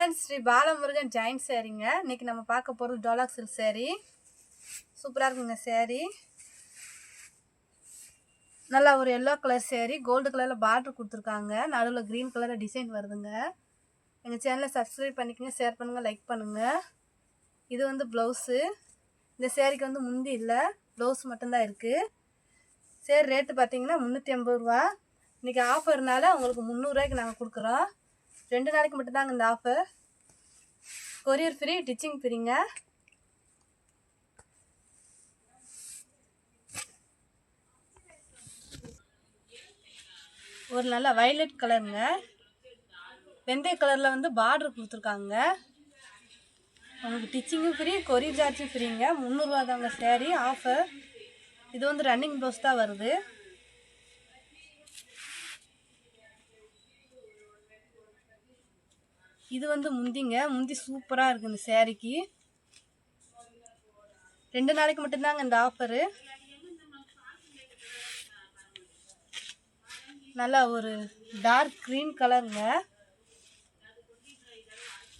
Sri Balamurugan join சேரீங்க. இன்னைக்கு நம்ம பார்க்க போகிறது டோலாக் சில்க் சேரீ. சூப்பராக இருக்குங்க சேரீ. நல்லா ஒரு எல்லோ கலர் சேரீ, கோல்டு கலரில் பார்டர் கொடுத்துருக்காங்க. நடுவில் க்ரீன் கலரில் டிசைன் வருதுங்க. எங்கள் சேனலை சப்ஸ்கிரைப் பண்ணிக்கோங்க, ஷேர் பண்ணுங்கள், லைக் பண்ணுங்கள். இது வந்து ப்ளவுஸு. இந்த சேரீக்கு வந்து முந்தி இல்லை, ப்ளவுஸ் மட்டும்தான் இருக்குது. சேரீ ரேட்டு பார்த்தீங்கன்னா 350 ரூபா. இன்றைக்கி ஆஃபர்னால உங்களுக்கு 300 ரூபாய்க்கு நாங்கள் கொடுக்குறோம். 2 நாளைக்கு மட்டும்தாங்க இந்த ஆஃபர். கொரியர் ஃப்ரீ, டிச்சிங் ஃப்ரீங்க. ஒரு நல்ல வயலட் கலருங்க. வெந்தய கலரில் வந்து பார்டர் கொடுத்துருக்காங்க. உங்களுக்கு டிச்சிங்கும் ஃப்ரீ, கொரியர் சார்ஜும் ஃப்ரீங்க. 300 ரூபா தாங்க சேரீ ஆஃபர். இது வந்து ரன்னிங் ப்ளவுஸ் தான் வருது. இது வந்து முந்திங்க. முந்தி சூப்பராக இருக்குது இந்த சேரீக்கு. 2 நாளைக்கு மட்டும்தாங்க இந்த ஆஃபரு. நல்லா ஒரு டார்க் க்ரீன் கலருங்க.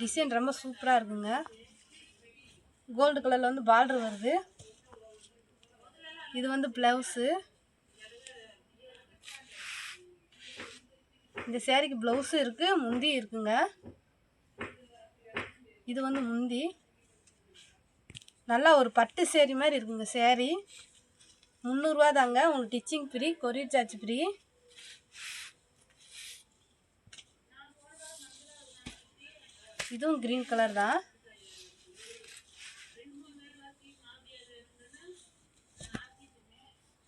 டிசைன் ரொம்ப சூப்பராக இருக்குங்க. கோல்டு கலரில் வந்து பார்டர் வருது. இது வந்து ப்ளவுஸு. இந்த சேரீக்கு ப்ளவுஸும் இருக்குது, முந்தி இருக்குங்க. இது வந்து முந்தி. நல்லா ஒரு பட்டு சேரீ மாதிரி இருக்குங்க சேரீ. 300 ரூபா தாங்க. உங்களுக்கு ditching free, courier charge free. இதுவும் க்ரீன் கலர் தான்.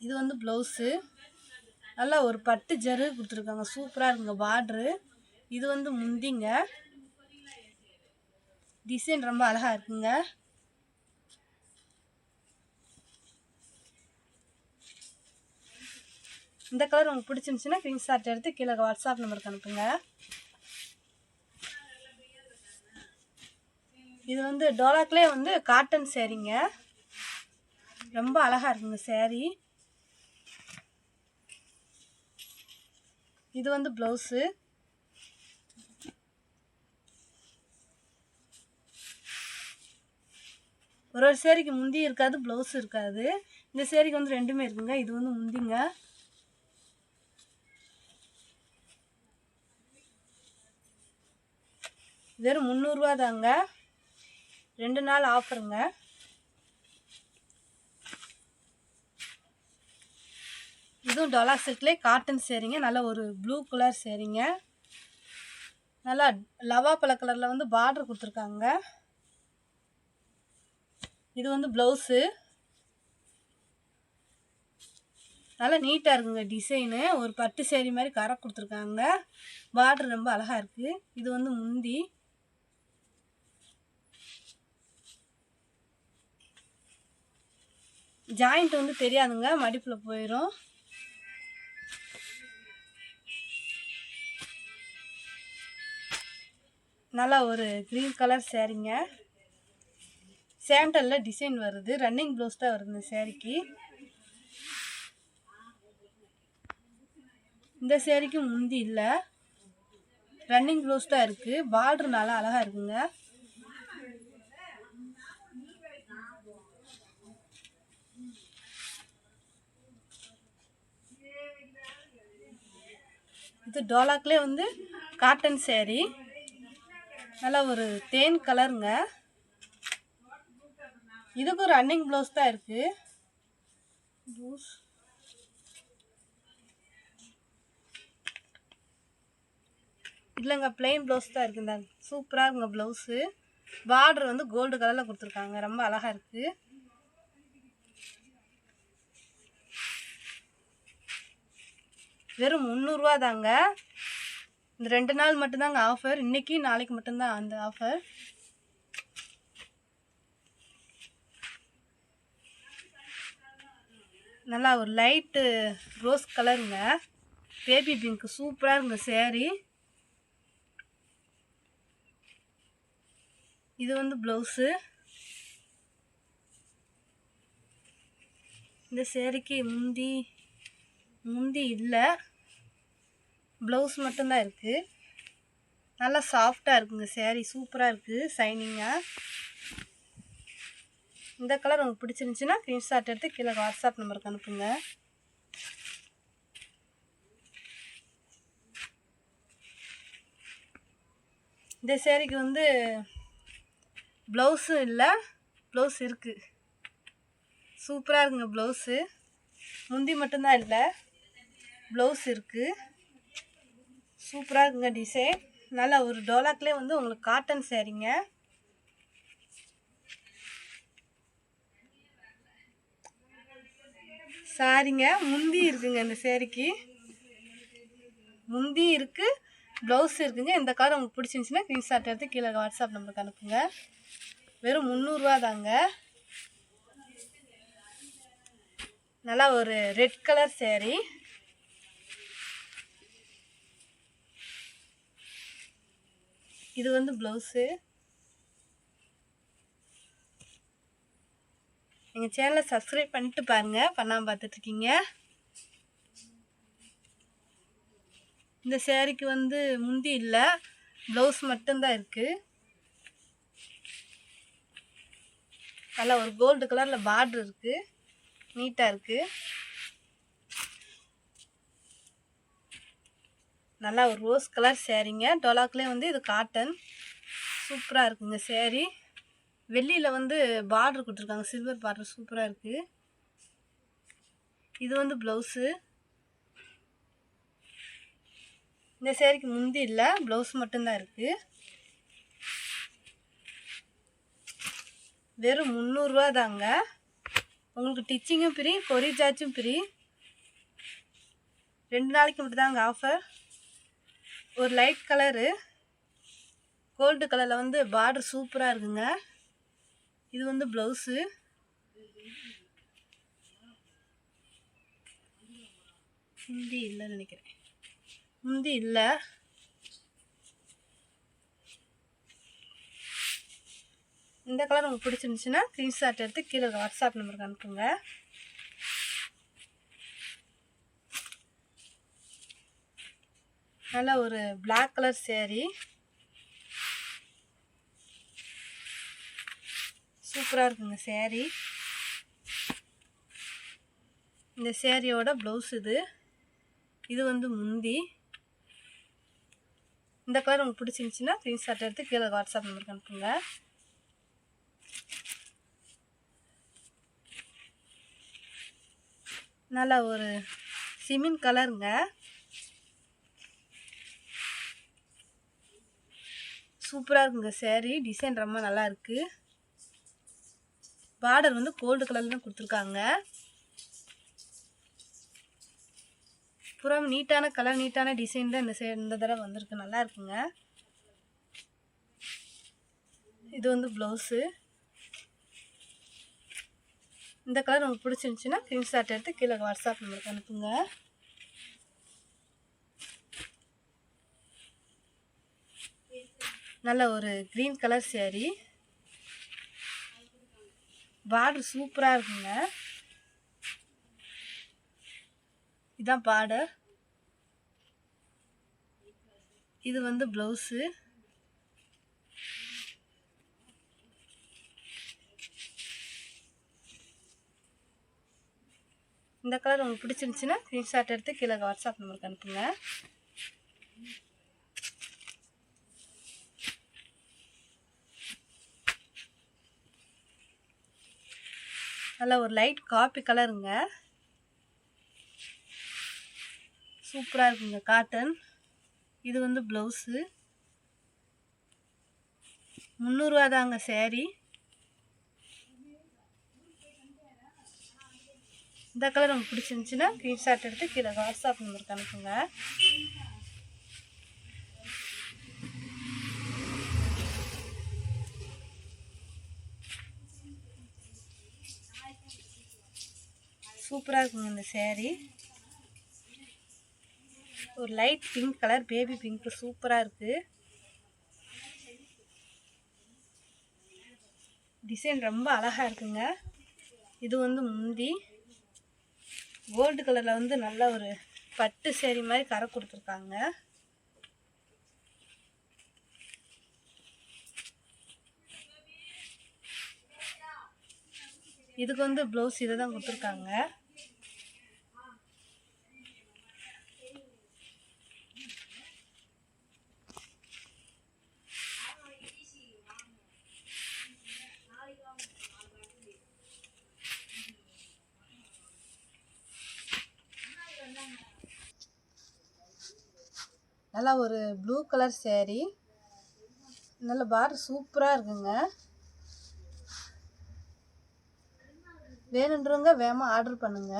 இது வந்து ப்ளவுஸு. நல்லா ஒரு பட்டு ஜரு கொடுத்துருக்காங்க, சூப்பராக இருக்குங்க பார்ட்ரு. இது வந்து முந்திங்க. டிசைன் ரொம்ப அழகாக இருக்குங்க. இந்த கலர் உங்களுக்கு பிடிச்சிருந்துச்சுன்னா ஸ்க்ரீன்ஷாட் எடுத்து கீழே வாட்ஸ்அப் நம்பருக்கு அனுப்புங்க. இது வந்து டோலாக்லேயே வந்து காட்டன் சேரீங்க. ரொம்ப அழகாக இருக்குங்க சேரீ. இது வந்து ப்ளவுஸு. ஒரு சேரீக்கு முந்தி இருக்காது, ப்ளவுஸ் இருக்காது. இந்த சேரீக்கு வந்து ரெண்டுமே இருக்குங்க. இது வந்து முந்திங்க. வெறும் 300 ரூபா தாங்க. 2 நாள் ஆஃபருங்க. இதுவும் டோலாக் சில்க்லேயே காட்டன் சேரீங்க. நல்ல ஒரு ப்ளூ கலர் சேரீங்க. நல்லா லவா பழ கலரில் வந்து பார்டர் கொடுத்துருக்காங்க. இது வந்து ப்ளவுஸு. நல்லா நீட்டாக இருக்குங்க டிசைனு. ஒரு பட்டு சேரீ மாதிரி கரை கொடுத்துருக்காங்க. பார்டர் ரொம்ப அழகாக இருக்குது. இது வந்து முந்தி. ஜாயிண்ட் வந்து தெரியாதுங்க, மடிப்பில் போயிடும். நல்லா ஒரு க்ரீன் கலர் சேரீங்க. சாண்டலில் டிசைன் வருது. ரன்னிங் ப்ளவுஸ் தான் வருது இந்த சேரீக்கு. இந்த சேரீக்கு முந்தி இல்லை, ரன்னிங் ப்ளவுஸ் தான் இருக்குது. பார்டர் நல்லா அழகாக இருக்குங்க. இது டோலாக்லேயே வந்து காட்டன் சேரீ. நல்லா ஒரு தேன் கலருங்க. இதுக்கு ஒரு ரன்னிங் ப்ளவுஸ் தான் இருக்குது. இல்லைங்க, பிளெயின் ப்ளவுஸ் தான் இருக்குங்க. சூப்பராக இருக்குங்க ப்ளவுஸு. பார்டர் வந்து கோல்டு கலரில் கொடுத்துருக்காங்க. ரொம்ப அழகாக இருக்குது. வெறும் 300 ரூபா தாங்க. இந்த 2 நாள் மட்டும்தாங்க ஆஃபர். இன்றைக்கி நாளைக்கு மட்டும்தான் அந்த ஆஃபர். நல்லா ஒரு லைட்டு ரோஸ் கலருங்க. பேபி பிங்க் சூப்பராக இருக்குங்க சேரீ. இது வந்து ப்ளவுஸு. இந்த சேரீக்கு முந்தி இல்லை, ப்ளவுஸ் மட்டும்தான் இருக்குது. நல்லா சாஃப்டாக இருக்குங்க சேரீ, சூப்பராக இருக்குது ஷைனிங்காக. இந்த கலர் உங்களுக்கு பிடிச்சிருந்துச்சின்னா ஸ்க்ரீன்ஷாட் எடுத்து கீழே வாட்ஸ்அப் நம்பருக்கு அனுப்புங்க. இந்த சேரீக்கு வந்து ப்ளவுஸும் இல்லை, ப்ளவுஸ் இருக்குது. சூப்பராக இருக்குங்க ப்ளவுஸு. முந்தி மட்டும்தான் இல்லை, ப்ளவுஸ் இருக்குது. சூப்பராக இருக்குங்க டிசைன். நல்லா ஒரு டோலாக்லேயே வந்து உங்களுக்கு காட்டன் சேரீங்க. சாரிங்க, முந்தி இருக்குங்க இந்த சேரீக்கு. முந்தி இருக்குது, ப்ளவுஸ் இருக்குங்க. இந்த கலர் உங்களுக்கு பிடிச்சிருந்துச்சின்னா ஸ்க்ரீன்ஷாட் எடுத்து கீழே வாட்ஸ்அப் நம்பருக்கு அனுப்புங்க. வெறும் 300 ரூபா தாங்க. நல்லா ஒரு ரெட் கலர் சேரீ. இது வந்து ப்ளவுஸு. எங்கள் சேனலை சப்ஸ்கிரைப் பண்ணிட்டு பாருங்கள், பண்ணாமல் பார்த்துட்ருக்கீங்க. இந்த சேரீக்கு வந்து முந்தி இல்லை, ப்ளவுஸ் மட்டும்தான் இருக்குது. நல்லா ஒரு கோல்டு கலரில் பார்டர் இருக்குது, நீட்டாக இருக்குது. நல்லா ஒரு ரோஸ் கலர் சேரீங்க. டோலாக்லேயே வந்து இது காட்டன். சூப்பராக இருக்குங்க சேரீ. வெள்ளியில் வந்து பார்டர் கொடுத்துருக்காங்க, சில்வர் பார்டர். சூப்பராக இருக்குது. இது வந்து ப்ளவுஸு. இந்த சேரீக்கு முந்தி இல்லை, ப்ளவுஸ் மட்டும்தான் இருக்குது. வெறும் 300 ரூபா தாங்க. உங்களுக்கு டிச்சிங்கும் ஃப்ரீ, கொரியர் சார்ஜும் ஃப்ரீ. 2 நாளைக்கு மட்டும் தாங்க ஆஃபர். ஒரு லைட் கலரு கோல்டு கலரில் வந்து பார்டர் சூப்பராக இருக்குங்க. இது வந்து ப்ளவுஸு. முந்தி இல்லைன்னு நினைக்கிறேன், முந்தி இல்லை. இந்த கலர் உங்களுக்கு பிடிச்சிருந்துச்சுன்னா ஸ்க்ரீன்ஷாட் எடுத்து கீழே வாட்ஸ்அப் நம்பருக்கு அனுப்புங்க. நல்லா ஒரு பிளாக் கலர் சேரீ. சூப்பராக இருக்குங்க சேரீ. இந்த சேரீயோட ப்ளவுஸ் இது. இது வந்து முந்தி. இந்த கலர் உங்களுக்கு பிடிச்சிருந்துச்சின்னா ஸ்க்ரீன்ஷாட் எடுத்து கீழே வாட்ஸ்அப் நம்பருக்கு அனுப்புங்க. நல்லா ஒரு சிமெண்ட் கலருங்க. சூப்பராக இருக்குங்க சேரீ. டிசைன் ரொம்ப நல்லா இருக்குது. பார்டர் வந்து கோல்டு கலரில் தான் கொடுத்துருக்காங்க. புறம் நீட்டான கலர், நீட்டான டிசைன் தான் இந்த தடவை வந்திருக்கு. நல்லா இருக்குங்க. இது வந்து ப்ளவுஸு. இந்த கலர் உங்களுக்கு பிடிச்சிருந்துச்சின்னா ஸ்க்ரீன்ஷாட் எடுத்து கீழே வாட்ஸ்அப் நம்பருக்கு அனுப்புங்க. நல்ல ஒரு க்ரீன் கலர் சேரீ. பார்டர் சூப்பராக இருக்குங்க. இதான் பார்டர். இது வந்து ப்ளவுஸு. இந்த கலர் உங்களுக்கு பிடிச்சிருந்துச்சின்னா ஸ்க்ரீன்ஷாட் எடுத்து கீழே வாட்ஸ்அப் நம்பருக்கு அனுப்புங்க. நல்லா ஒரு லைட் காப்பி கலருங்க. சூப்பராக இருக்குங்க காட்டன். இது வந்து ப்ளவுஸு. 300 ரூபா தாங்க சேரீ. இந்த கலர் உங்களுக்கு பிடிச்சிருந்துச்சின்னா ஸ்க்ரீன்ஷாட் எடுத்து கீழே வாட்ஸ்அப் நம்பருக்கு அனுப்புங்க. சூப்பராக இருக்குங்க இந்த சேரீ. ஒரு light pink colour, baby pink. சூப்பராக இருக்குது. டிசைன் ரொம்ப அழகாக இருக்குங்க. இது வந்து முந்தி. கோல்டு கலரில் வந்து நல்ல ஒரு பட்டு சேரீ மாதிரி கரை கொடுத்துருக்காங்க. இதுக்கு வந்து ப்ளவுஸ் இதை தான் கொடுத்துருக்காங்க. நல்லா ஒரு ப்ளூ கலர் சேரீ, நல்ல பார்டர் சூப்பராக இருக்குங்க. வேணுன்றவங்க வேகமாக ஆர்டர் பண்ணுங்க.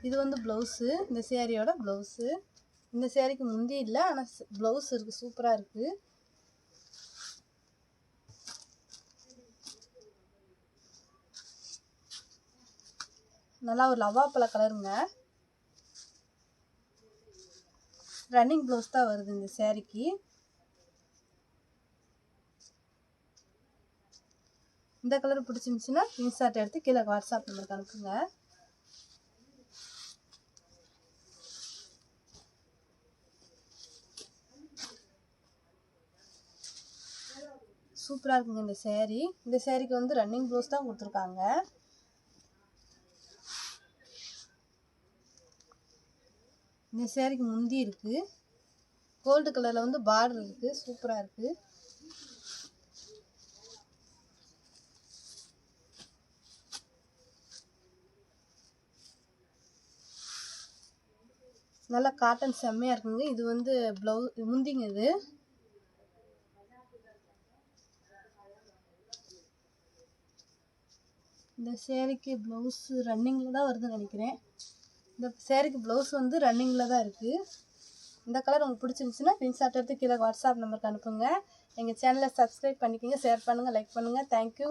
இது வந்து ப்ளவுஸு, இந்த சேரீயோட ப்ளவுஸு. இந்த சேரீக்கு முந்தி இல்லை, ஆனால் ப்ளவுஸ் இருக்குது, சூப்பராக இருக்குது. நல்லா ஒரு லவாப்பழ கலருங்க. ரன்னிங் ப்ளவுஸ் தான் வருது இந்த சேரீக்கு. இந்த கலர் பிடிச்சிருந்துச்சுன்னா ஸ்க்ரீன்ஷாட் எடுத்து கீழே வாட்ஸ்அப் நம்பருக்கு அனுப்புங்க. சூப்பராக இருக்குங்க இந்த சேரீ. இந்த சேரீக்கு வந்து ரன்னிங் ப்ளவுஸ் தான் கொடுத்துருக்காங்க. இந்த சேரீக்கு முந்தி இருக்குது, கோல்டு கலரில் வந்து பார்டர் இருக்குது, சூப்பராக இருக்குது. நல்லா காட்டன் செம்மையாக இருக்குங்க. இது வந்து முந்திங்க. இது இந்த சேரீக்கு ப்ளவுஸு ரன்னிங்கில் தான் வருதுன்னு நினைக்கிறேன். இந்த சேரீக்கு ப்ளவுஸ் வந்து ரன்னிங்கில் தான் இருக்குது. இந்த கலர் உங்களுக்கு பிடிச்சிருந்துச்சுன்னா ஸ்க்ரீன்ஷாட் எடுத்து கீழே வாட்ஸ்அப் நம்பருக்கு அனுப்புங்க. எங்கள் சேனலை சப்ஸ்கிரைப் பண்ணிக்கோங்க, ஷேர் பண்ணுங்கள், லைக் பண்ணுங்கள். தேங்க்யூ.